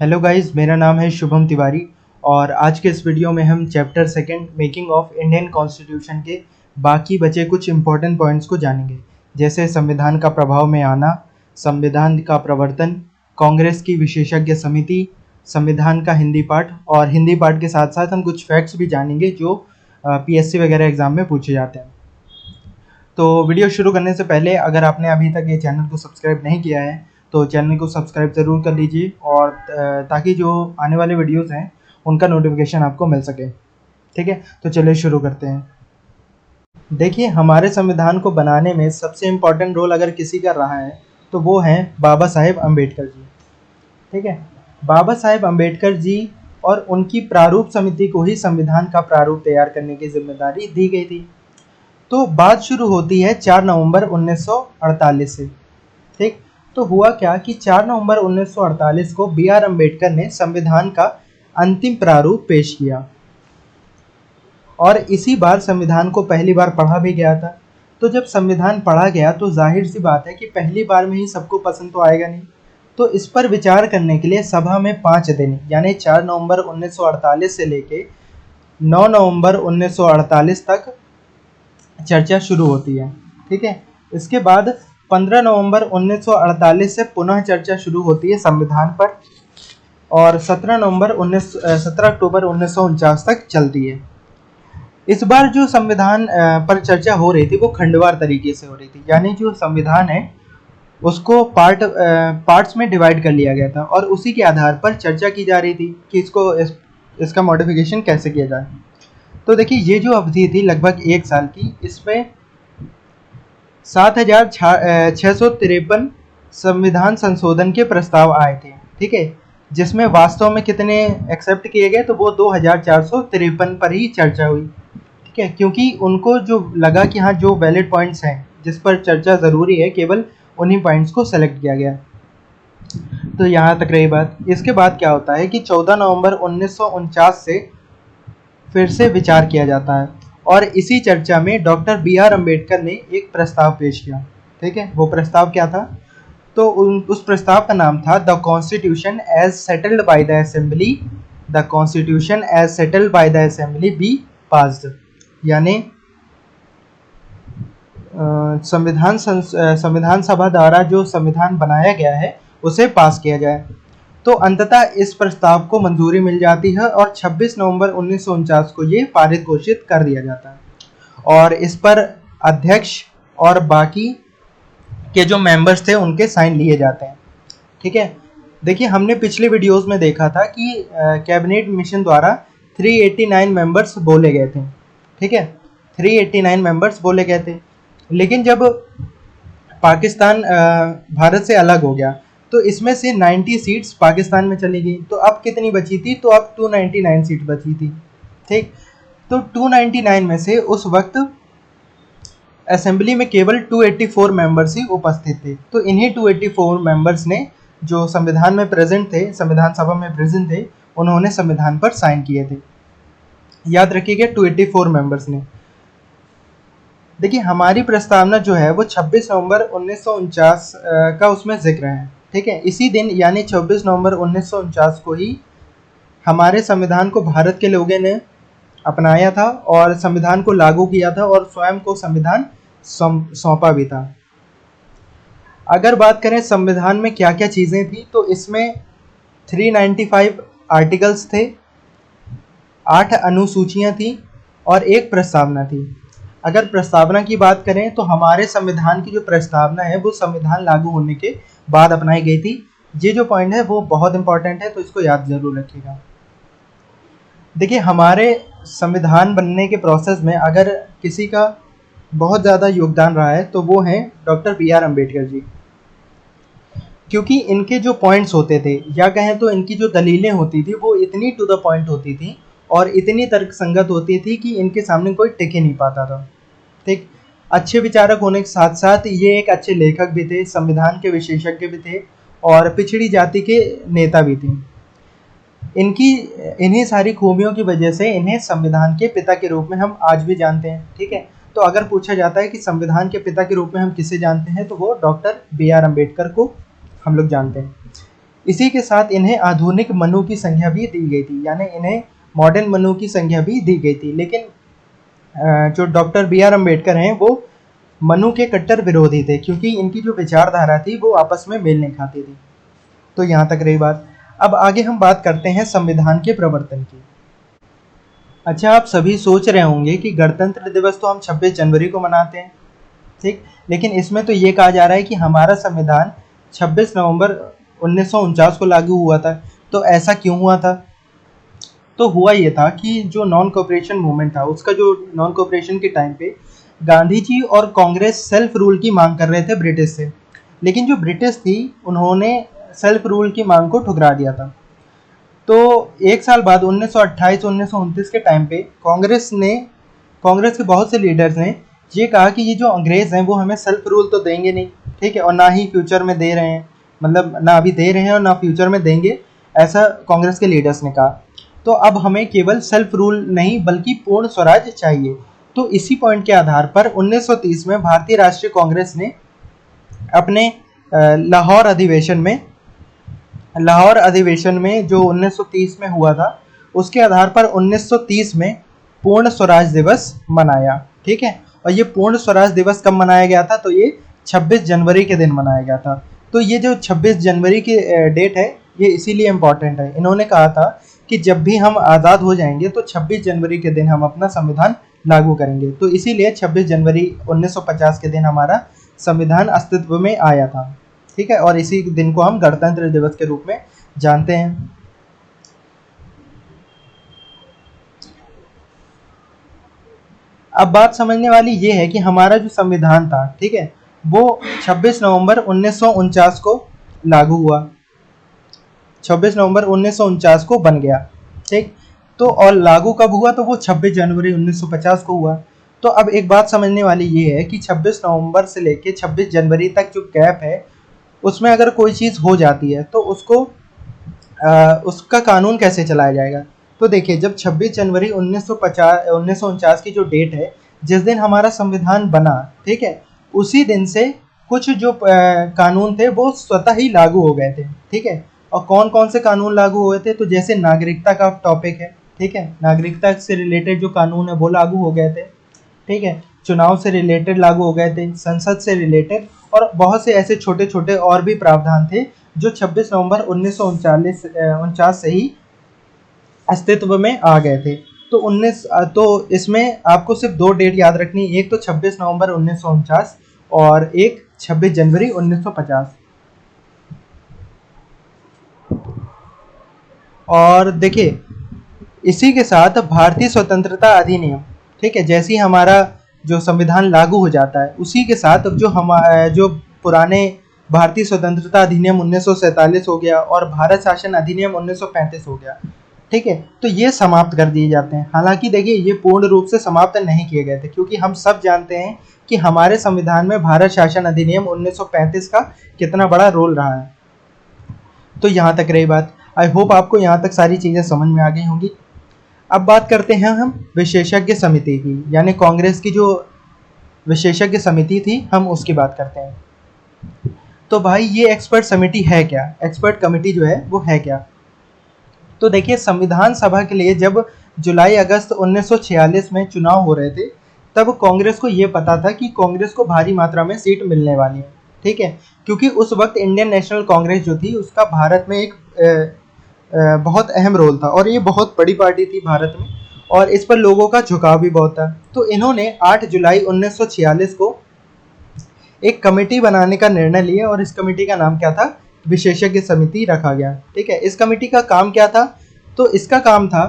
Hello guys, मेरा नाम है शुभम तिवारी और आज के इस वीडियो में हम chapter second making of Indian constitution के बाकी बचे कुछ इंपॉर्टेंट पॉइंट्स को जानेंगे, जैसे संविधान का प्रभाव में आना, संविधान का प्रवर्तन, कांग्रेस की विशेषज्ञ समिति, संविधान का हिंदी पाठ और हिंदी पाठ के साथ साथ हम कुछ फैक्ट्स भी जानेंगे जो पीएससी वगैरह एग्जाम में पूछे जाते हैं। तो वीडियो शुरू करने से पहले अगर आपने अभी तक ये चैनल को सब्सक्राइब नहीं किया है तो चैनल को सब्सक्राइब ज़रूर कर लीजिए और ताकि जो आने वाले वीडियोस हैं उनका नोटिफिकेशन आपको मिल सके। ठीक है, तो चलिए शुरू करते हैं। देखिए, हमारे संविधान को बनाने में सबसे इम्पोर्टेंट रोल अगर किसी का रहा है तो वो हैं बाबा साहेब अम्बेडकर जी। ठीक है, बाबा साहेब अम्बेडकर जी और उनकी प्रारूप समिति को ही संविधान का प्रारूप तैयार करने की जिम्मेदारी दी गई थी। तो बात शुरू होती है 4 नवंबर 1948 से। ठीक, तो हुआ क्या कि 4 नवंबर 1948 को बी आर अम्बेडकर ने संविधान का अंतिम प्रारूप पेश किया और इसी बार संविधान को पहली बार पढ़ा भी गया था। तो जब संविधान पढ़ा गया तो जाहिर सी बात है कि पहली बार में ही सबको पसंद तो आएगा नहीं। तो इस पर विचार करने के लिए सभा में 5 दिन यानी 4 नवंबर 1948 से लेके 9 नवंबर 1948 तक चर्चा शुरू होती है। ठीक है, इसके बाद 15 नवंबर 1948 से पुनः चर्चा शुरू होती है संविधान पर और 17 अक्टूबर 1949 तक चलती है। इस बार जो संविधान पर चर्चा हो रही थी वो खंडवार तरीके से हो रही थी, यानी जो संविधान है उसको पार्ट्स में डिवाइड कर लिया गया था और उसी के आधार पर चर्चा की जा रही थी कि इसका मॉडिफिकेशन कैसे किया जाए। तो देखिए, ये जो अवधि थी लगभग 1 साल की, इसमें 7,653 संविधान संशोधन के प्रस्ताव आए थे। ठीक है, जिसमें वास्तव में कितने एक्सेप्ट किए गए तो वो 2,453 पर ही चर्चा हुई। ठीक है, क्योंकि उनको जो लगा कि हाँ, जो वैलिड पॉइंट्स हैं जिस पर चर्चा ज़रूरी है केवल उन्हीं पॉइंट्स को सेलेक्ट किया गया। तो यहाँ तक रही बात। इसके बाद क्या होता है कि 14 नवंबर 1949 से फिर से विचार किया जाता है और इसी चर्चा में डॉक्टर बी आर अम्बेडकर ने एक प्रस्ताव पेश किया। ठीक है, वो प्रस्ताव क्या था? तो उस प्रस्ताव का नाम था the constitution as settled by the assembly, the constitution as settled by the assembly be passed, यानी संविधान सभा द्वारा जो संविधान बनाया गया है उसे पास किया जाए। तो अंततः इस प्रस्ताव को मंजूरी मिल जाती है और 26 नवंबर 1949 को ये पारित घोषित कर दिया जाता है और इस पर अध्यक्ष और बाकी के जो मेंबर्स थे उनके साइन लिए जाते हैं। ठीक है, देखिए, हमने पिछले वीडियोस में देखा था कि कैबिनेट मिशन द्वारा 389 मेंबर्स बोले गए थे। ठीक है, 389 मेंबर्स बोले गए थे, लेकिन जब पाकिस्तान भारत से अलग हो गया तो इसमें से 90 सीट्स पाकिस्तान में चली गई। तो अब कितनी बची थी? तो अब 299 सीट बची थी। ठीक, तो 299 में से उस वक्त असेंबली में केवल 284 मेंबर्स ही उपस्थित थे। तो इन्हीं 284 मेंबर्स ने जो संविधान में प्रेजेंट थे, संविधान सभा में प्रेजेंट थे, उन्होंने संविधान पर साइन किए थे। याद रखिएगा, 284 मेंबर्स ने। देखिए, हमारी प्रस्तावना जो है वो 26 नवंबर 1949 का उसमें जिक्र है। ठीक है, इसी दिन यानी 26 नवंबर 1949 को ही हमारे संविधान को भारत के लोगों ने अपनाया था और संविधान को लागू किया था और स्वयं को संविधान सौंपा भी था। अगर बात करें संविधान में क्या क्या चीज़ें थी तो इसमें 395 आर्टिकल्स थे, 8 अनुसूचियाँ थी और एक प्रस्तावना थी। अगर प्रस्तावना की बात करें तो हमारे संविधान की जो प्रस्तावना है वो संविधान लागू होने के बाद अपनाई गई थी। ये जो पॉइंट है वो बहुत इंपॉर्टेंट है, तो इसको याद जरूर रखिएगा। देखिए, हमारे संविधान बनने के प्रोसेस में अगर किसी का बहुत ज़्यादा योगदान रहा है तो वो हैं doctor B are Ambedkar ji, क्योंकि इनके जो पॉइंट्स होते थे या कहें तो इनकी जो दलीलें होती थी वो इतनी टू द पॉइंट होती थी और इतनी तर्कसंगत होती थी कि इनके सामने कोई टिक ही नहीं पाता था। ठीक, अच्छे विचारक होने के साथ साथ ये एक अच्छे लेखक भी थे, संविधान के विशेषज्ञ भी थे और पिछड़ी जाति के नेता भी थे। इन्हीं सारी खूबियों की वजह से इन्हें संविधान के पिता के रूप में हम आज भी जानते हैं। ठीक है, तो अगर पूछा जाता है कि संविधान के पिता के रूप में हम किसे जानते हैं तो वो डॉक्टर बी आर अम्बेडकर को हम लोग जानते हैं। इसी के साथ इन्हें आधुनिक मनु की संज्ञा भी दी गई थी, यानी इन्हें मॉडर्न मनु की संज्ञा भी दी गई थी। लेकिन जो डॉक्टर बी आर अम्बेडकर हैं वो मनु के कट्टर विरोधी थे, क्योंकि इनकी जो विचारधारा थी वो आपस में मेल नहीं खाती थी। तो यहाँ तक रही बात। अब आगे हम बात करते हैं संविधान के प्रवर्तन की। अच्छा, आप सभी सोच रहे होंगे कि गणतंत्र दिवस तो हम 26 जनवरी को मनाते हैं, ठीक, लेकिन इसमें तो ये कहा जा रहा है कि हमारा संविधान 26 नवंबर 1949 को लागू हुआ था। तो ऐसा क्यों हुआ था? तो हुआ ये था कि जो नॉन कोऑपरेशन मूवमेंट था, उसका जो नॉन कोऑपरेशन के टाइम पे गांधी जी और कांग्रेस सेल्फ रूल की मांग कर रहे थे ब्रिटिश से, लेकिन जो ब्रिटिश थी उन्होंने सेल्फ रूल की मांग को ठुकरा दिया था। तो एक साल बाद 1928-1929 के टाइम पे कांग्रेस के बहुत से लीडर्स ने ये कहा कि ये जो अंग्रेज़ हैं वो हमें सेल्फ रूल तो देंगे नहीं, ठीक है, और ना ही फ्यूचर में दे रहे हैं, मतलब ना अभी दे रहे हैं और ना फ्यूचर में देंगे, ऐसा कांग्रेस के लीडर्स ने कहा। तो अब हमें केवल सेल्फ रूल नहीं बल्कि पूर्ण स्वराज चाहिए। तो इसी पॉइंट के आधार पर 1930 में भारतीय राष्ट्रीय कांग्रेस ने अपने लाहौर अधिवेशन में जो 1930 में हुआ था, उसके आधार पर 1930 में पूर्ण स्वराज दिवस मनाया, ठीक है। और ये पूर्ण स्वराज दिवस कब मनाया गया था? तो ये 26 जनवरी के दिन मनाया गया था। तो ये जो 26 जनवरी की डेट है ये इसीलिए इम्पॉर्टेंट है। इन्होंने कहा था कि जब भी हम आज़ाद हो जाएंगे तो 26 जनवरी के दिन हम अपना संविधान लागू करेंगे। तो इसीलिए 26 जनवरी 1950 के दिन हमारा संविधान अस्तित्व में आया था, ठीक है, और इसी दिन को हम गणतंत्र दिवस के रूप में जानते हैं। अब बात समझने वाली ये है कि हमारा जो संविधान था, ठीक है, वो 26 नवंबर 1949 को लागू हुआ, 26 नवंबर 1949 को बन गया, ठीक। तो और लागू कब हुआ? तो वो 26 जनवरी 1950 को हुआ। तो अब एक बात समझने वाली ये है कि 26 नवंबर से लेके 26 जनवरी तक जो गैप है, उसमें अगर कोई चीज़ हो जाती है तो उसका कानून कैसे चलाया जाएगा? तो देखिए, जब 26 जनवरी 1949 की जो डेट है, जिस दिन हमारा संविधान बना, ठीक है, उसी दिन से कुछ जो कानून थे वो स्वतः ही लागू हो गए थे, ठीक है। और कौन कौन से कानून लागू हुए थे? तो जैसे नागरिकता का टॉपिक है, ठीक है, नागरिकता से रिलेटेड जो कानून है वो लागू हो गए थे, ठीक है, चुनाव से रिलेटेड लागू हो गए थे, संसद से रिलेटेड, और बहुत से ऐसे छोटे छोटे और भी प्रावधान थे जो 26 नवंबर 1949 से ही अस्तित्व में आ गए थे। तो इसमें आपको सिर्फ 2 डेट याद रखनी, एक तो 26 नवंबर 1949 और एक 26 जनवरी 1950। और देखिए, इसी के साथ भारतीय स्वतंत्रता अधिनियम, ठीक है, जैसे ही हमारा जो संविधान लागू हो जाता है, उसी के साथ जो पुराने भारतीय स्वतंत्रता अधिनियम 1947 हो गया और भारत शासन अधिनियम 1935 हो गया, ठीक है, तो ये समाप्त कर दिए जाते हैं। हालांकि देखिए, ये पूर्ण रूप से समाप्त नहीं किए गए थे, क्योंकि हम सब जानते हैं कि हमारे संविधान में भारत शासन अधिनियम 1935 का कितना बड़ा रोल रहा है। तो यहाँ तक रही बात। आई होप आपको यहाँ तक सारी चीज़ें समझ में आ गई होंगी। अब बात करते हैं हम विशेषज्ञ समिति की, यानी कांग्रेस की जो विशेषज्ञ समिति थी, हम उसकी बात करते हैं। तो भाई, ये एक्सपर्ट समिति है क्या? एक्सपर्ट कमेटी जो है वो है क्या? तो देखिए, संविधान सभा के लिए जब जुलाई अगस्त 1946 में चुनाव हो रहे थे, तब कांग्रेस को ये पता था कि कांग्रेस को भारी मात्रा में सीट मिलने वाली है, ठीक है, क्योंकि उस वक्त इंडियन नेशनल कांग्रेस जो थी उसका भारत में एक बहुत अहम रोल था, और ये बहुत बड़ी पार्टी थी भारत में, और इस पर लोगों का झुकाव भी बहुत था। तो इन्होंने 8 जुलाई 1946 को एक कमेटी बनाने का निर्णय लिया, और इस कमेटी का नाम क्या था? विशेषज्ञ समिति रखा गया, ठीक है। इस कमेटी का काम क्या था? तो इसका काम था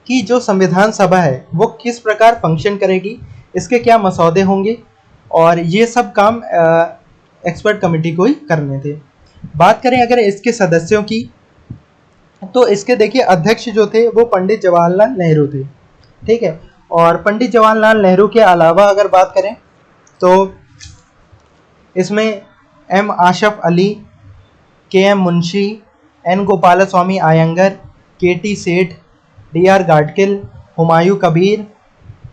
कि जो संविधान सभा है वो किस प्रकार फंक्शन करेगी, इसके क्या मसौदे होंगे, और ये सब काम एक्सपर्ट कमेटी को ही करने थे। बात करें अगर इसके सदस्यों की, तो इसके देखिए अध्यक्ष जो थे वो पंडित जवाहरलाल नेहरू थे, ठीक है। और पंडित जवाहरलाल नेहरू के अलावा अगर बात करें तो इसमें एम आशफ अली, के एम मुंशी, एन गोपालस्वामी आयंगर, के टी सेठ, डी आर गाडगिल, हुमायूं कबीर,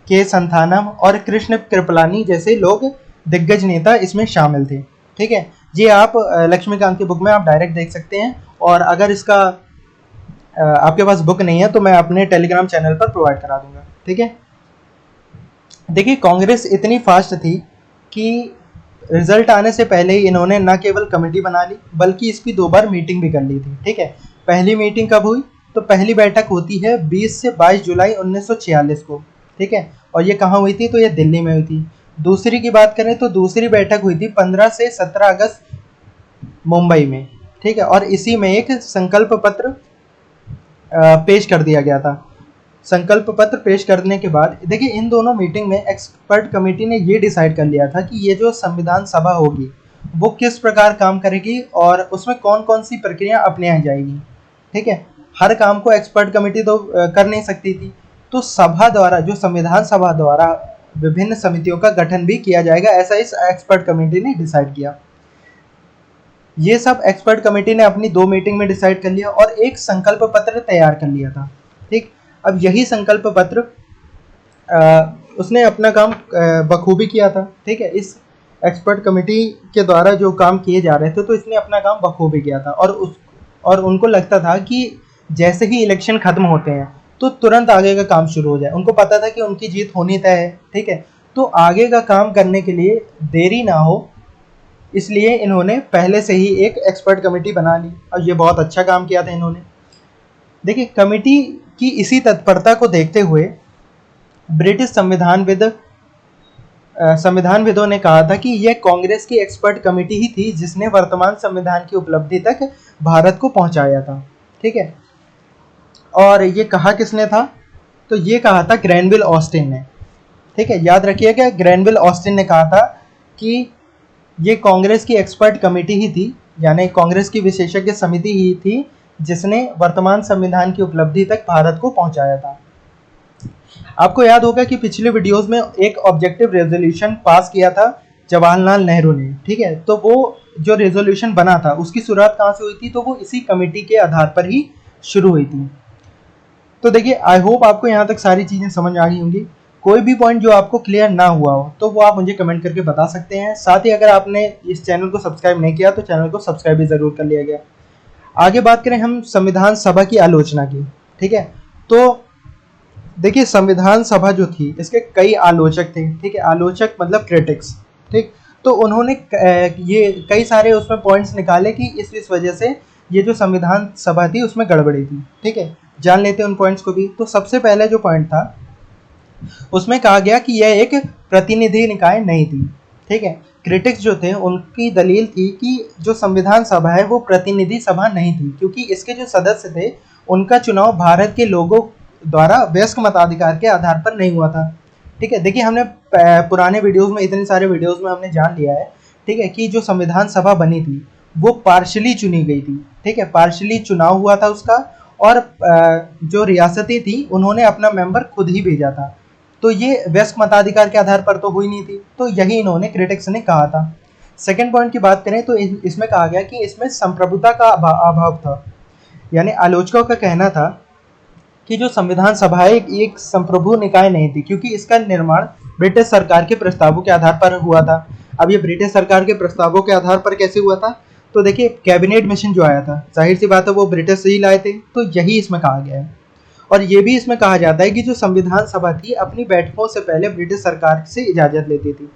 के संथानम और कृष्ण कृपलानी जैसे लोग दिग्गज नेता इसमें शामिल थे, ठीक है। ये आप लक्ष्मीकांत की बुक में आप डायरेक्ट देख सकते हैं, और अगर इसका आपके पास बुक नहीं है तो मैं अपने टेलीग्राम चैनल पर प्रोवाइड करा दूंगा। ठीक है, देखिए कांग्रेस इतनी फास्ट थी कि रिजल्ट आने से पहले ही इन्होंने न केवल कमेटी बना ली बल्कि इसकी 2 बार मीटिंग भी कर ली थी। ठीक है, पहली मीटिंग कब हुई? तो पहली बैठक होती है 20 से 22 जुलाई 1946 को। ठीक है, और ये कहाँ हुई थी? तो ये दिल्ली में हुई थी। दूसरी की बात करें तो दूसरी बैठक हुई थी 15 से 17 अगस्त मुंबई में। ठीक है, और इसी में एक संकल्प पत्र पेश कर दिया गया था। संकल्प पत्र पेश करने के बाद देखिए इन दोनों मीटिंग में एक्सपर्ट कमेटी ने ये डिसाइड कर लिया था कि ये जो संविधान सभा होगी वो किस प्रकार काम करेगी और उसमें कौन कौन सी प्रक्रिया अपनाई जाएगी। ठीक है, हर काम को एक्सपर्ट कमेटी तो कर नहीं सकती थी, तो सभा द्वारा, जो संविधान सभा द्वारा विभिन्न समितियों का गठन भी किया जाएगा, ऐसा इस एक्सपर्ट कमेटी ने डिसाइड किया। ये सब एक्सपर्ट कमेटी ने अपनी 2 मीटिंग में डिसाइड कर लिया और एक संकल्प पत्र तैयार कर लिया था। ठीक, अब यही संकल्प पत्र उसने अपना काम बखूबी किया था। ठीक है, इस एक्सपर्ट कमेटी के द्वारा जो काम किए जा रहे थे तो इसने अपना काम बखूबी किया था, और उनको लगता था कि जैसे ही इलेक्शन खत्म होते हैं तो तुरंत आगे का काम शुरू हो जाए। उनको पता था कि उनकी जीत होनी तय है। ठीक है, तो आगे का काम करने के लिए देरी ना हो, इसलिए इन्होंने पहले से ही एक एक्सपर्ट कमेटी बना ली, और ये बहुत अच्छा काम किया था इन्होंने। देखिए कमेटी की इसी तत्परता को देखते हुए ब्रिटिश संविधानविदों ने कहा था कि यह कांग्रेस की एक्सपर्ट कमेटी ही थी जिसने वर्तमान संविधान की उपलब्धि तक भारत को पहुंचाया था। ठीक है, और ये कहा किसने था? तो ये कहा था ग्रैनविल ऑस्टिन ने। ठीक है, याद रखिएगा ग्रैनविल ऑस्टिन ने कहा था कि ये कांग्रेस की एक्सपर्ट कमेटी ही थी, यानी कांग्रेस की विशेषज्ञ समिति ही थी जिसने वर्तमान संविधान की उपलब्धि तक भारत को पहुंचाया था। आपको याद होगा कि पिछले वीडियोस में एक ऑब्जेक्टिव रेजोल्यूशन पास किया था जवाहरलाल नेहरू ने। ठीक है, तो वो जो रेजोल्यूशन बना था उसकी शुरुआत कहाँ से हुई थी? तो वो इसी कमेटी के आधार पर ही शुरू हुई थी। तो देखिए आई होप आपको यहाँ तक सारी चीज़ें समझ आ गई होंगी। कोई भी पॉइंट जो आपको क्लियर ना हुआ हो तो वो आप मुझे कमेंट करके बता सकते हैं। साथ ही अगर आपने इस चैनल को सब्सक्राइब नहीं किया तो चैनल को सब्सक्राइब भी ज़रूर कर लिया गया। आगे बात करें हम संविधान सभा की आलोचना की। ठीक है, तो देखिए संविधान सभा जो थी इसके कई आलोचक थे। ठीक है, आलोचक मतलब क्रिटिक्स। ठीक, तो उन्होंने ये कई सारे उसमें पॉइंट्स निकाले कि इस वजह से ये जो संविधान सभा थी उसमें गड़बड़ी थी। ठीक है, जान लेते हैं उन पॉइंट्स को भी। तो सबसे पहले जो पॉइंट था उसमें कहा गया कि यह एक प्रतिनिधि निकाय नहीं थी। ठीक है, क्रिटिक्स जो थे उनकी दलील थी कि जो संविधान सभा है वो प्रतिनिधि सभा नहीं थी, क्योंकि इसके जो सदस्य थे उनका चुनाव भारत के लोगों द्वारा वयस्क मताधिकार के आधार पर नहीं हुआ था। ठीक है, देखिए हमने पुराने वीडियोस में, इतने सारे वीडियोस में हमने जान लिया है। ठीक है, कि जो संविधान सभा बनी थी वो पार्शली चुनी गई थी। ठीक है, पार्शली चुनाव हुआ था उसका, और जो रियासतें थी उन्होंने अपना मेंबर खुद ही भेजा था। तो ये वयस्क मताधिकार के आधार पर तो हुई नहीं थी। तो यही इन्होंने क्रिटिक्स ने कहा था। सेकेंड पॉइंट की बात करें तो इसमें कहा गया कि इसमें संप्रभुता का अभाव था। यानी आलोचकों का कहना था कि जो संविधान सभा है एक संप्रभु निकाय नहीं थी, क्योंकि इसका निर्माण ब्रिटिश सरकार के प्रस्तावों के आधार पर हुआ था। अब ये ब्रिटिश सरकार के प्रस्तावों के आधार पर कैसे हुआ था? तो देखिए कैबिनेट मिशन जो आया था, जाहिर सी बात है वो ब्रिटिश से ही लाए थे, तो यही इसमें कहा गया है। और ये भी इसमें कहा जाता है कि जो संविधान सभा थी अपनी बैठकों से पहले ब्रिटिश सरकार से इजाज़त लेती थी।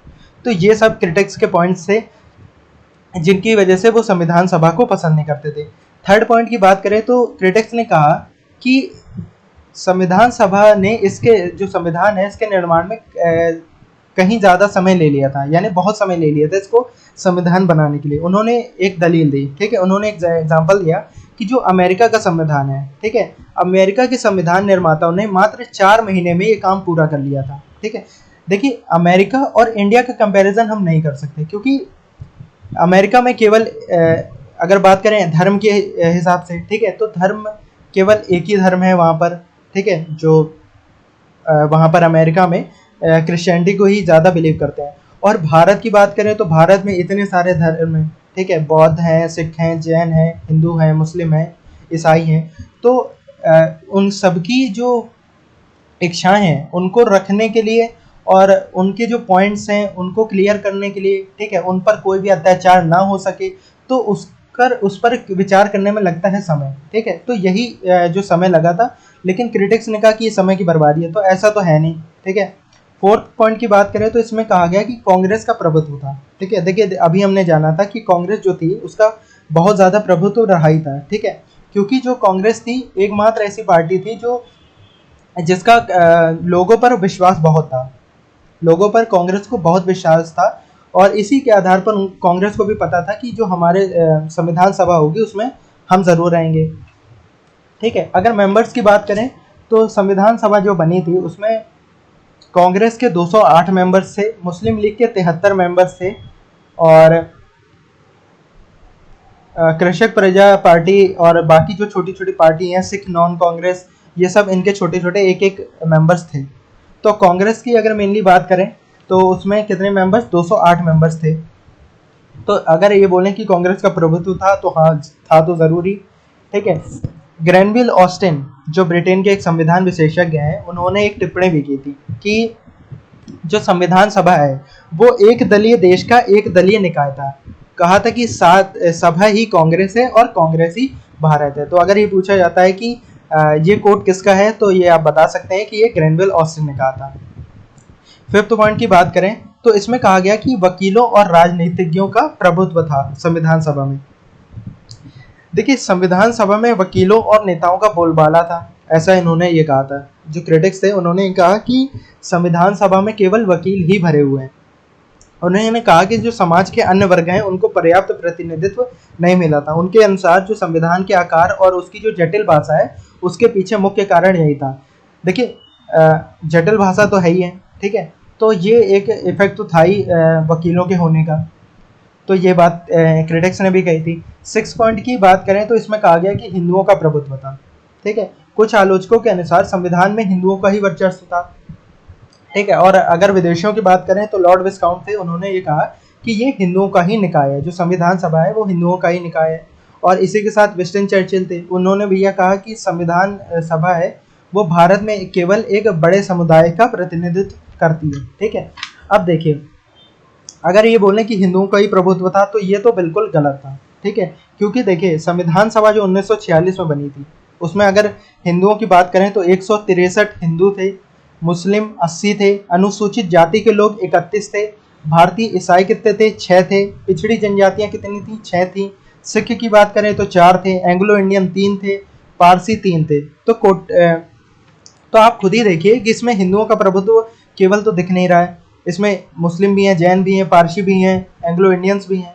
तो ये सब क्रिटिक्स के पॉइंट्स थे जिनकी वजह से वो संविधान सभा को पसंद नहीं करते थे। थर्ड पॉइंट की बात करें तो क्रिटिक्स ने कहा कि संविधान सभा ने इसके जो संविधान है इसके निर्माण में कहीं ज़्यादा समय ले लिया था, यानी बहुत समय ले लिया था इसको संविधान बनाने के लिए। उन्होंने एक दलील दी। ठीक है, उन्होंने एक एग्जाम्पल दिया कि जो अमेरिका का संविधान है, ठीक है, अमेरिका के संविधान निर्माताओं ने मात्र 4 महीने में ये काम पूरा कर लिया था। ठीक है, देखिए अमेरिका और इंडिया का कंपैरिजन हम नहीं कर सकते, क्योंकि अमेरिका में केवल अगर बात करें धर्म के हिसाब से, ठीक है, तो धर्म केवल एक ही धर्म है वहाँ पर। ठीक है, जो वहाँ पर अमेरिका में क्रिश्चियनिटी को ही ज़्यादा बिलीव करते हैं। और भारत की बात करें तो भारत में इतने सारे धर्म हैं। ठीक है, बौद्ध हैं, सिख हैं, जैन हैं, हिंदू हैं, मुस्लिम हैं, ईसाई हैं। तो उन सबकी जो इच्छाएं हैं उनको रखने के लिए और उनके जो पॉइंट्स हैं उनको क्लियर करने के लिए, ठीक है, उन पर कोई भी अत्याचार ना हो सके, तो उस पर विचार करने में लगता है समय, ठीक है। तो यही जो समय लगा था, लेकिन क्रिटिक्स ने कहा कि ये समय की बर्बादी है, तो ऐसा तो है नहीं, ठीक है। फोर्थ पॉइंट की बात करें तो इसमें कहा गया कि कांग्रेस का प्रभुत्व था, ठीक है। देखिए अभी हमने जाना था कि कांग्रेस जो थी उसका बहुत ज़्यादा प्रभुत्व रहा ही था, ठीक है, क्योंकि जो कांग्रेस थी एकमात्र ऐसी पार्टी थी जो जिसका लोगों पर विश्वास बहुत था, लोगों पर कांग्रेस को बहुत विश्वास था, और इसी के आधार पर कांग्रेस को भी पता था कि जो हमारे संविधान सभा होगी उसमें हम ज़रूर आएंगे, ठीक है। अगर मेंबर्स की बात करें तो संविधान सभा जो बनी थी उसमें कांग्रेस के 208 मेंबर्स थे, मुस्लिम लीग के 73 मेंबर्स थे, और कृषक प्रजा पार्टी और बाकी जो छोटी छोटी पार्टी हैं, सिख नॉन कांग्रेस, ये सब इनके छोटे छोटे एक एक मेंबर्स थे। तो कांग्रेस की अगर मेनली बात करें तो उसमें कितने मेंबर्स, 208 मेंबर्स थे। तो अगर ये बोलें कि कांग्रेस का प्रभुत्व था तो हाँ था तो ज़रूरी, ठीक है। ग्रैनविल ऑस्टिन जो ब्रिटेन के एक संविधान विशेषज्ञ हैं, उन्होंने एक टिप्पणी भी की थी कि जो संविधान सभा है वो एक दलीय देश का एक दलीय निकाय था। कहा था कि सात सभा ही कांग्रेस है और कांग्रेस ही भारत है। तो अगर ये पूछा जाता है कि ये कोट किसका है, तो ये आप बता सकते हैं कि ये ग्रैनविल ऑस्टिन ने कहा था। फिफ्थ पॉइंट की बात करें तो इसमें कहा गया कि वकीलों और राजनीतिज्ञों का प्रभुत्व था संविधान सभा में। देखिए संविधान सभा में वकीलों और नेताओं का बोलबाला था, ऐसा इन्होंने ये कहा था। जो क्रिटिक्स थे उन्होंने कहा कि संविधान सभा में केवल वकील ही भरे हुए हैं। उन्होंने कहा कि जो समाज के अन्य वर्ग हैं उनको पर्याप्त प्रतिनिधित्व नहीं मिला था। उनके अनुसार जो संविधान के आकार और उसकी जो जटिल भाषा है उसके पीछे मुख्य कारण यही था। देखिए जटिल भाषा तो है ही है, ठीक है, तो ये एक इफेक्ट तो था ही वकीलों के होने का। तो ये बात क्रिटिक्स ने भी कही थी। 6 पॉइंट की बात करें तो इसमें कहा गया कि हिंदुओं का प्रभुत्व था, ठीक है। कुछ आलोचकों के अनुसार संविधान में हिंदुओं का ही वर्चस्व था, ठीक है। और अगर विदेशियों की बात करें तो लॉर्ड विस्काउंट थे, उन्होंने ये कहा कि ये हिंदुओं का ही निकाय है, जो संविधान सभा है वो हिंदुओं का ही निकाय है। और इसी के साथ विंस्टन चर्चिल थे, उन्होंने भी यह कहा कि संविधान सभा है वो भारत में केवल एक बड़े समुदाय का प्रतिनिधित्व करती है, ठीक है। अब देखिए अगर ये बोलें कि हिंदुओं का ही प्रभुत्व था तो ये तो बिल्कुल गलत था, ठीक है, क्योंकि देखिए संविधान सभा जो 1946 में बनी थी उसमें अगर हिंदुओं की बात करें तो 163 हिंदू थे, मुस्लिम 80 थे, अनुसूचित जाति के लोग 31 थे, भारतीय ईसाई कितने थे, 6 थे, पिछड़ी जनजातियां कितनी थी, 6 थी, सिख की बात करें तो 4 थे, एंग्लो इंडियन 3 थे, पारसी 3 थे। तो आप खुद ही देखिए कि इसमें हिंदुओं का प्रभुत्व केवल तो दिख नहीं रहा है, इसमें मुस्लिम भी हैं, जैन भी हैं, पारसी भी हैं, एंग्लो इंडियंस भी हैं।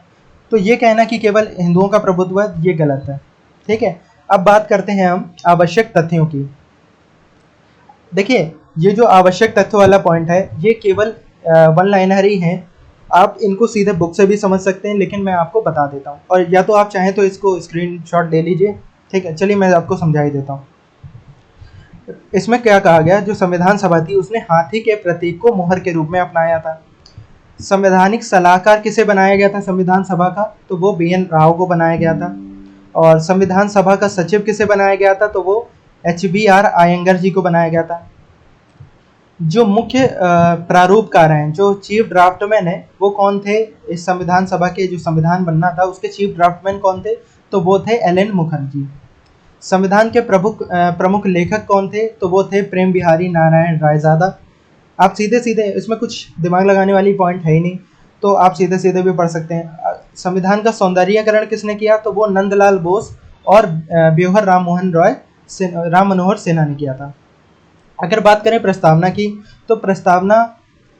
तो ये कहना कि केवल हिंदुओं का प्रभुत्व है ये गलत है, ठीक है। अब बात करते हैं हम आवश्यक तथ्यों की। देखिए ये जो आवश्यक तथ्य वाला पॉइंट है ये केवल वन लाइनर ही है, आप इनको सीधे बुक से भी समझ सकते हैं, लेकिन मैं आपको बता देता हूँ, और या तो आप चाहें तो इसको स्क्रीनशॉट ले लीजिए, ठीक है। चलिए मैं आपको समझा ही देता हूँ। इसमें क्या कहा गया, जो संविधान सभा थी उसने हाथी के प्रतीक को मोहर के रूप में अपनाया था। संवैधानिक सलाहकार किसे बनाया गया था संविधान सभा का, तो वो BN राव को बनाया गया था। और संविधान सभा का सचिव किसे बनाया गया था, तो वो HBR आयंगर जी को बनाया गया था। जो मुख्य प्रारूपकार हैं, जो चीफ ड्राफ्टमैन है, वो कौन थे इस संविधान सभा के, जो संविधान बनना था उसके चीफ ड्राफ्टमैन कौन थे, तो वो थे LN मुखर्जी। संविधान के प्रमुख लेखक कौन थे, तो वो थे प्रेम बिहारी नारायण रायजादा। आप सीधे सीधे, इसमें कुछ दिमाग लगाने वाली पॉइंट है ही नहीं, तो आप सीधे सीधे भी पढ़ सकते हैं। संविधान का सौंदर्यीकरण किसने किया, तो वो नंदलाल बोस और ब्योहर राम मनोहर सिन्हा ने किया था। अगर बात करें प्रस्तावना की, तो प्रस्तावना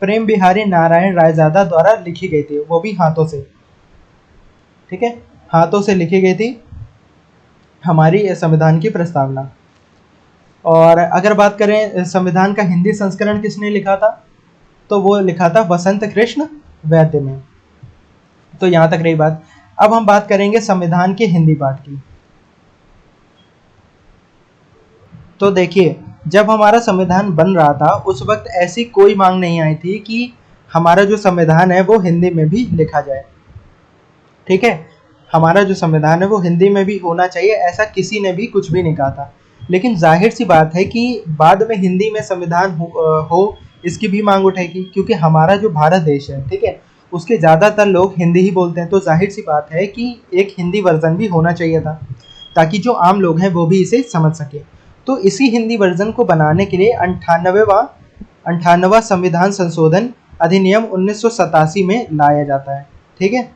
प्रेम बिहारी नारायण रायजादा द्वारा लिखी गई थी, वो भी हाथों से, ठीक है, हाथों से लिखी गई थी हमारी संविधान की प्रस्तावना। और अगर बात करें संविधान का हिंदी संस्करण किसने लिखा था, तो वो लिखा था वसंत कृष्ण वैद्य ने। तो यहाँ तक रही बात। अब हम बात करेंगे संविधान के हिंदी पाठ की। तो देखिए जब हमारा संविधान बन रहा था उस वक्त ऐसी कोई मांग नहीं आई थी कि हमारा जो संविधान है वो हिंदी में भी लिखा जाए, ठीक है। हमारा जो संविधान है वो हिंदी में भी होना चाहिए, ऐसा किसी ने भी कुछ भी नहीं कहा था। लेकिन जाहिर सी बात है कि बाद में हिंदी में संविधान हो इसकी भी मांग उठेगी, क्योंकि हमारा जो भारत देश है, ठीक है, उसके ज़्यादातर लोग हिंदी ही बोलते हैं, तो जाहिर सी बात है कि एक हिंदी वर्जन भी होना चाहिए था, ताकि जो आम लोग हैं वो भी इसे समझ सके। तो इसी हिंदी वर्जन को बनाने के लिए 98वां संविधान संशोधन अधिनियम 1987 में लाया जाता है, ठीक है।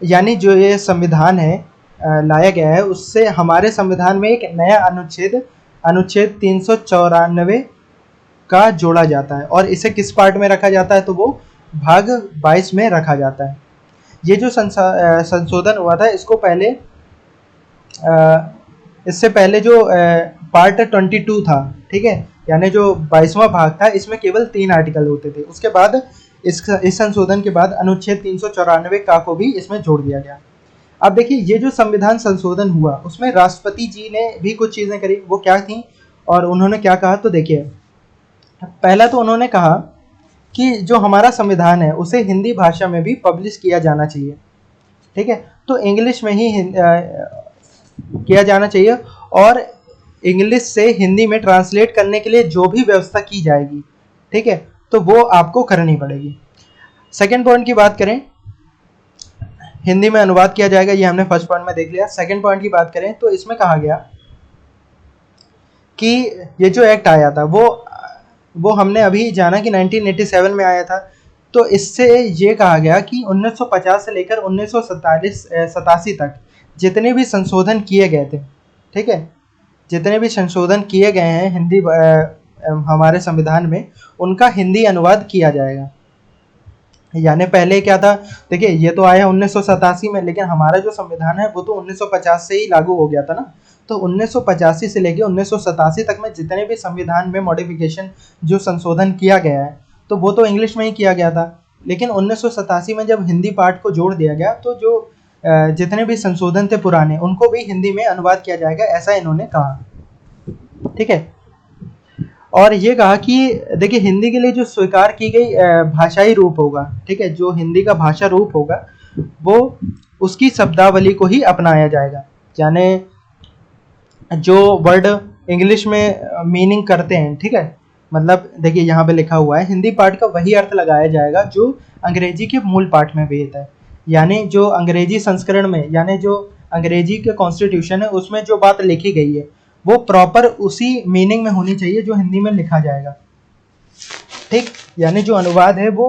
यानी जो ये संविधान है लाया गया है, उससे हमारे संविधान में एक नया अनुच्छेद 394 का जोड़ा जाता है, और इसे किस पार्ट में रखा जाता है, तो वो भाग 22 में रखा जाता है। ये जो संशोधन हुआ था, इससे पहले जो पार्ट 22 था, ठीक है, यानी जो 22वां भाग था, इसमें केवल 3 आर्टिकल होते थे। उसके बाद इस संशोधन के बाद अनुच्छेद 394 का को भी इसमें जोड़ दिया गया। अब देखिए, ये जो संविधान संशोधन हुआ, उसमें राष्ट्रपति जी ने भी कुछ चीज़ें करी। वो क्या थी और उन्होंने क्या कहा, तो देखिए, पहला तो उन्होंने कहा कि जो हमारा संविधान है उसे हिंदी भाषा में भी पब्लिश किया जाना चाहिए, ठीक है, तो इंग्लिश में ही किया जाना चाहिए, और इंग्लिश से हिंदी में ट्रांसलेट करने के लिए जो भी व्यवस्था की जाएगी, ठीक है, तो वो आपको करनी पड़ेगी। सेकंड पॉइंट की बात करें, हिंदी में अनुवाद किया जाएगा, ये हमने फर्स्ट पॉइंट में देख लिया। सेकंड पॉइंट की बात करें तो इसमें कहा गया कि ये जो एक्ट आया था वो हमने अभी जाना कि 1987 में आया था, तो इससे ये कहा गया कि 1950 से लेकर 1987 तक जितने भी संशोधन किए गए थे, ठीक है, जितने भी संशोधन किए गए हैं हिंदी हमारे संविधान में, उनका हिंदी अनुवाद किया जाएगा। यानी पहले क्या था, देखिए, ये तो आया 1987 में, लेकिन हमारा जो संविधान है वो तो 1950 से ही लागू हो गया था ना। तो 1985 से लेकर 1987 तक में जितने भी संविधान में मॉडिफिकेशन, जो संशोधन किया गया है, तो वो तो इंग्लिश में ही किया गया था। लेकिन 1987 में जब हिंदी पार्ट को जोड़ दिया गया, तो जो जितने भी संशोधन थे पुराने, उनको भी हिंदी में अनुवाद किया जाएगा, ऐसा इन्होंने कहा, ठीक है। और ये कहा कि देखिए, हिंदी के लिए जो स्वीकार की गई भाषाई रूप होगा, ठीक है, जो हिंदी का भाषा रूप होगा, वो उसकी शब्दावली को ही अपनाया जाएगा। यानी जो वर्ड इंग्लिश में मीनिंग करते हैं, ठीक है, मतलब देखिए यहाँ पे लिखा हुआ है, हिंदी पार्ट का वही अर्थ लगाया जाएगा जो अंग्रेजी के मूल पाठ में विहित है। यानी जो अंग्रेजी संस्करण में, यानी जो अंग्रेजी के कॉन्स्टिट्यूशन है, उसमें जो बात लिखी गई है वो प्रॉपर उसी मीनिंग में होनी चाहिए जो हिंदी में लिखा जाएगा, ठीक। यानी जो अनुवाद है वो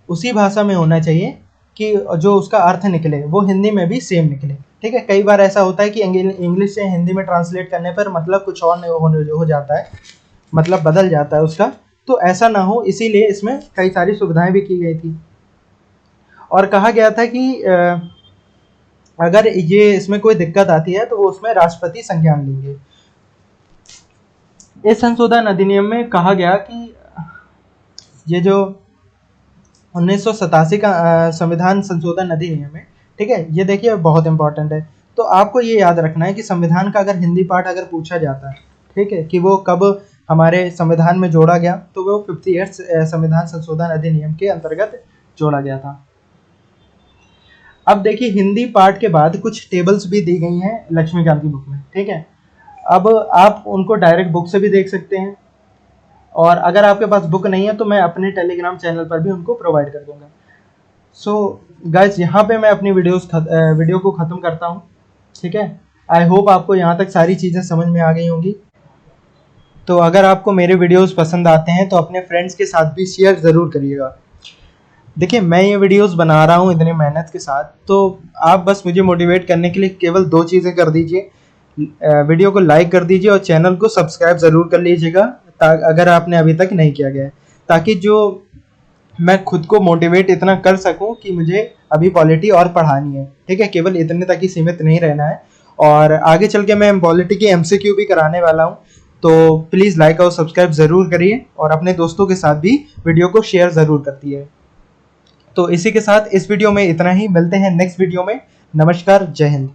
उसी भाषा में होना चाहिए कि जो उसका अर्थ निकले वो हिंदी में भी सेम निकले, ठीक है। कई बार ऐसा होता है कि इंग्लिश से हिंदी में ट्रांसलेट करने पर मतलब कुछ और हो जाता है, मतलब बदल जाता है उसका, तो ऐसा ना हो, इसीलिए इसमें कई सारी सुविधाएं भी की गई थी। और कहा गया था कि अगर ये इसमें कोई दिक्कत आती है तो वो उसमें राष्ट्रपति संज्ञान लेंगे। इस संशोधन अधिनियम में कहा गया कि ये जो 1987 का संविधान संशोधन अधिनियम है, ठीक है, ये देखिए बहुत इंपॉर्टेंट है। तो आपको ये याद रखना है कि संविधान का अगर हिंदी पार्ट अगर पूछा जाता है, ठीक है, कि वो कब हमारे संविधान में जोड़ा गया, तो वो 58 संविधान संशोधन अधिनियम के अंतर्गत जोड़ा गया था। अब देखिए, हिंदी पार्ट के बाद कुछ टेबल्स भी दी गई हैं लक्ष्मीकांत की बुक में, ठीक है। अब आप उनको डायरेक्ट बुक से भी देख सकते हैं, और अगर आपके पास बुक नहीं है तो मैं अपने टेलीग्राम चैनल पर भी उनको प्रोवाइड कर दूंगा। सो गाइस, यहाँ पे मैं अपनी वीडियो को ख़त्म करता हूँ, ठीक है। आई होप आपको यहाँ तक सारी चीज़ें समझ में आ गई होंगी। तो अगर आपको मेरे वीडियोस पसंद आते हैं तो अपने फ्रेंड्स के साथ भी शेयर ज़रूर करिएगा। देखिए, मैं ये वीडियोस बना रहा हूँ इतनी मेहनत के साथ, तो आप बस मुझे मोटिवेट करने के लिए केवल 2 चीज़ें कर दीजिए, वीडियो को लाइक कर दीजिए और चैनल को सब्सक्राइब ज़रूर कर लीजिएगा, अगर आपने अभी तक नहीं किया गया है, ताकि जो मैं खुद को मोटिवेट इतना कर सकूं कि मुझे अभी पॉलिटी और पढ़ानी है, ठीक है। केवल इतने तक ही सीमित नहीं रहना है, और आगे चल के मैं पॉलिटी की MCQ भी कराने वाला हूं, तो प्लीज़ लाइक और सब्सक्राइब ज़रूर करिए, और अपने दोस्तों के साथ भी वीडियो को शेयर ज़रूर करती है। तो इसी के साथ इस वीडियो में इतना ही, मिलते हैं नेक्स्ट वीडियो में। नमस्कार, जय हिंद।